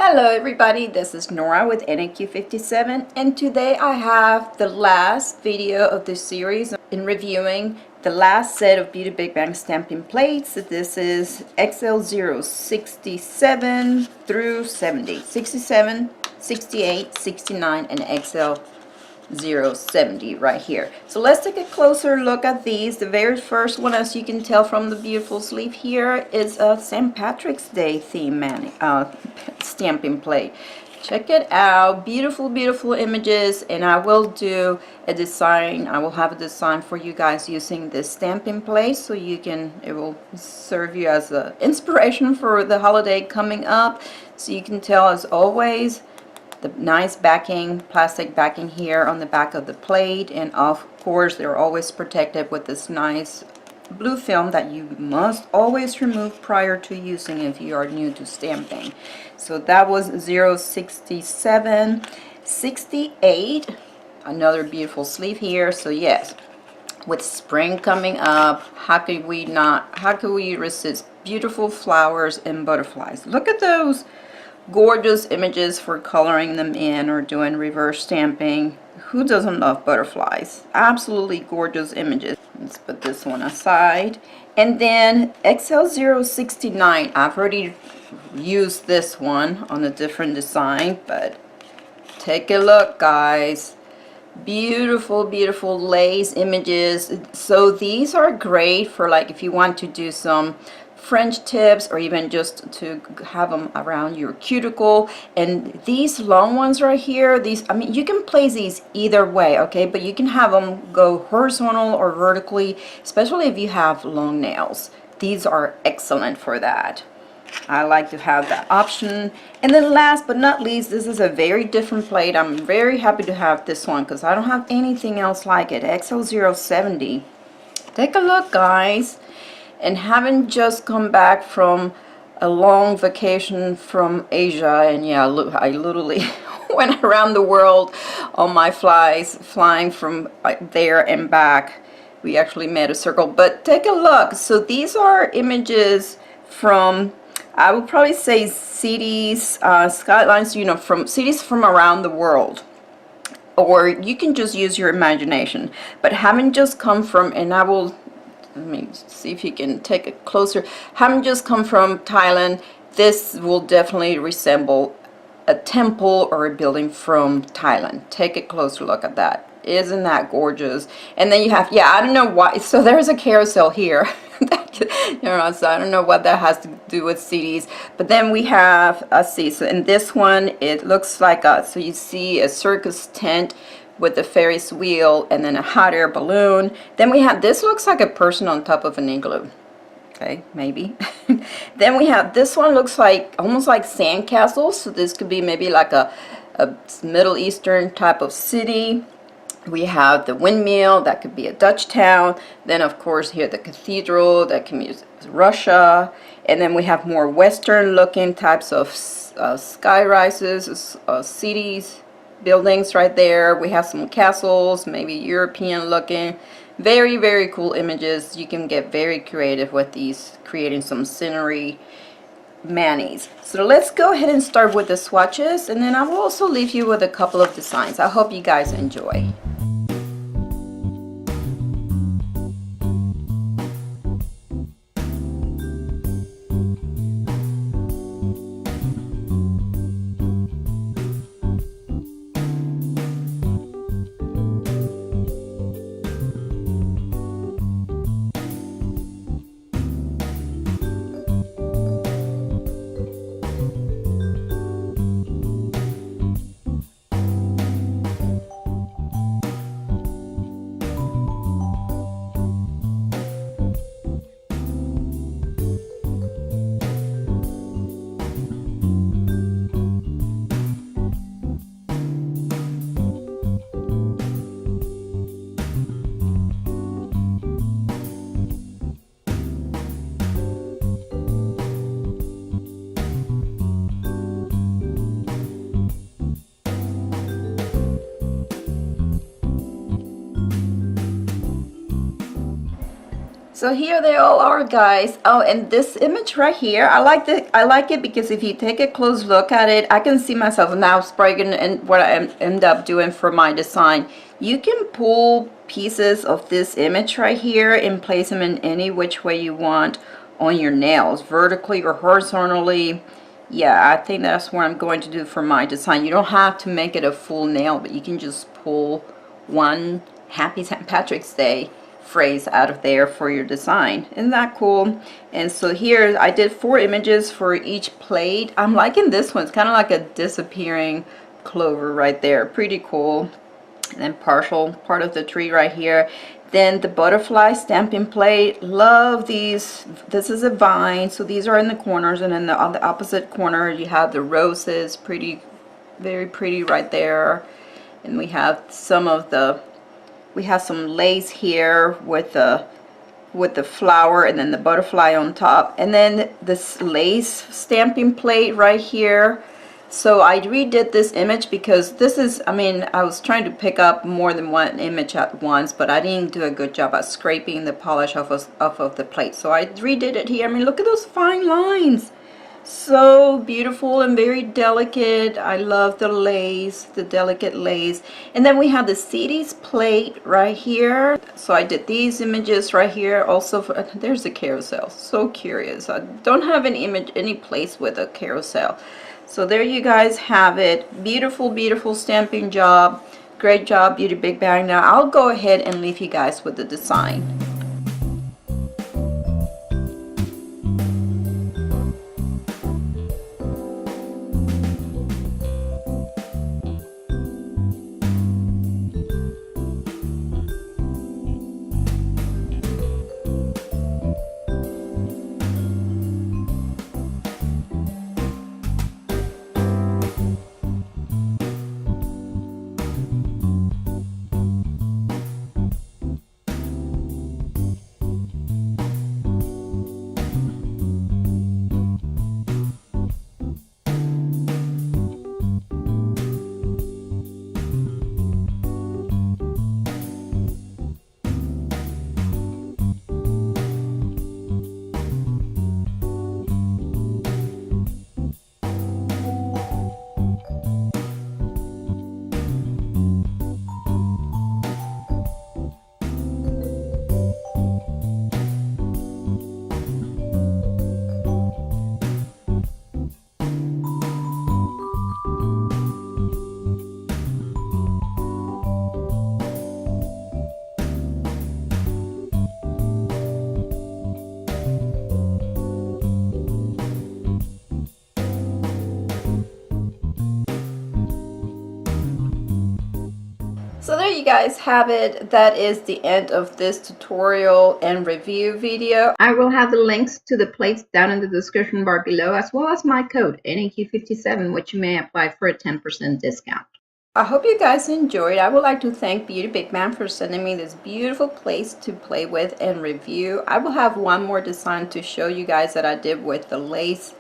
Hello everybody, this is Nora with NAQ57 and today I have the last video of this series in reviewing the last set of Beauty Big Bang stamping plates. This is XL-067 through 70, 67, 68, 69 and XL-070 right here. So let's take a closer look at these. The very first one, as you can tell from the beautiful sleeve here, is a St. Patrick's Day theme stamping plate. Check it out. Beautiful, beautiful images, and I will do a design. I will have a design for you guys using this stamping plate, so you can, it will serve you as an inspiration for the holiday coming up. So you can tell, as always, the nice backing, plastic backing here on the back of the plate, and of course they're always protected with this nice blue film that you must always remove prior to using if you are new to stamping. So that was 067, 68, another beautiful sleeve here. So yes, with spring coming up, how could we resist beautiful flowers and butterflies? Look at those gorgeous images for coloring them in or doing reverse stamping. Who doesn't love butterflies? Absolutely gorgeous images. Let's put this one aside. And then XL-069, I've already used this one on a different design, but take a look, guys. Beautiful, beautiful lace images. So these are great for, like, if you want to do some French tips or even just to have them around your cuticle. And these long ones right here, these, I mean, you can place these either way, okay, but you can have them go horizontal or vertically, especially if you have long nails. These are excellent for that. I like to have that option. And then last but not least, this is a very different plate. I'm very happy to have this one because I don't have anything else like it. XL-070. Take a look, guys. And having just come back from a long vacation from Asia, and yeah, I literally went around the world on my flying from there and back. We actually made a circle, but take a look. So these are images from, I would probably say, cities, skylines, you know, from cities from around the world. Or you can just use your imagination. But having just come from, and I will, let me see if you can take it closer. Having just come from Thailand, this will definitely resemble a temple or a building from Thailand. Take a closer look at that. Isn't that gorgeous? And then you have, yeah, I don't know why. So there's a carousel here. You know, so I don't know what that has to do with cities. But then we have, let's see, so in this one, it looks like a, so you see a circus tent with the Ferris wheel and then a hot air balloon. Then we have, this looks like a person on top of an igloo. Okay, maybe. Then we have, this one looks like, almost like sandcastles. So this could be maybe like a Middle Eastern type of city. We have the windmill, that could be a Dutch town. Then of course here the cathedral, that can be Russia. And then we have more Western looking types of sky rises, cities, buildings right there. We have some castles, maybe European looking. Very, very cool images. You can get very creative with these, creating some scenery manis. So let's go ahead and start with the swatches, and then I will also leave you with a couple of designs. I hope you guys enjoy. So here they all are, guys. Oh, and this image right here, I like it because if you take a close look at it, I can see myself now spragging and what I end up doing for my design. You can pull pieces of this image right here and place them in any which way you want on your nails, vertically or horizontally. Yeah, I think that's what I'm going to do for my design. You don't have to make it a full nail, but you can just pull one Happy St. Patrick's Day phrase out of there for your design. Isn't that cool? And so here I did 4 images for each plate. I'm liking this one. It's kind of like a disappearing clover right there. Pretty cool. And then partial part of the tree right here. Then the butterfly stamping plate. Love these. This is a vine, so these are in the corners, and then on the opposite corner you have the roses. Pretty, very pretty right there. And we have some of the, we have some lace here with the flower, and then the butterfly on top, and then this lace stamping plate right here. So I redid this image because this is, I mean, I was trying to pick up more than one image at once, but I didn't do a good job at scraping the polish off of the plate. So I redid it here. I mean, look at those fine lines. So beautiful and very delicate. I love the lace, the delicate lace. And then we have the CD's plate right here. So I did these images right here also for, there's a carousel. So curious. I don't have an image any place with a carousel. So there you guys have it. Beautiful, beautiful stamping job. Great job, Beauty Big Bang. Now I'll go ahead and leave you guys with the design. So there you guys have it. That is the end of this tutorial and review video. I will have the links to the plates down in the description bar below, as well as my code NAQ57, which you may apply for a 10% discount. I hope you guys enjoyed. I would like to thank Beauty Big Man for sending me this beautiful plates to play with and review. I will have one more design to show you guys that I did with the lace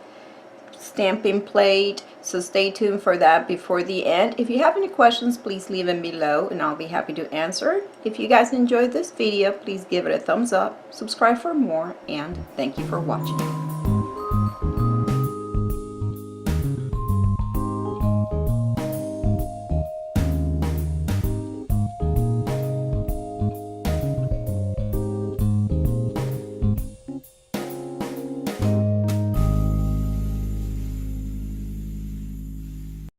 stamping plate, so stay tuned for that before the end. If you have any questions, please leave them below and I'll be happy to answer. If you guys enjoyed this video, please give it a thumbs up, subscribe for more, and thank you for watching.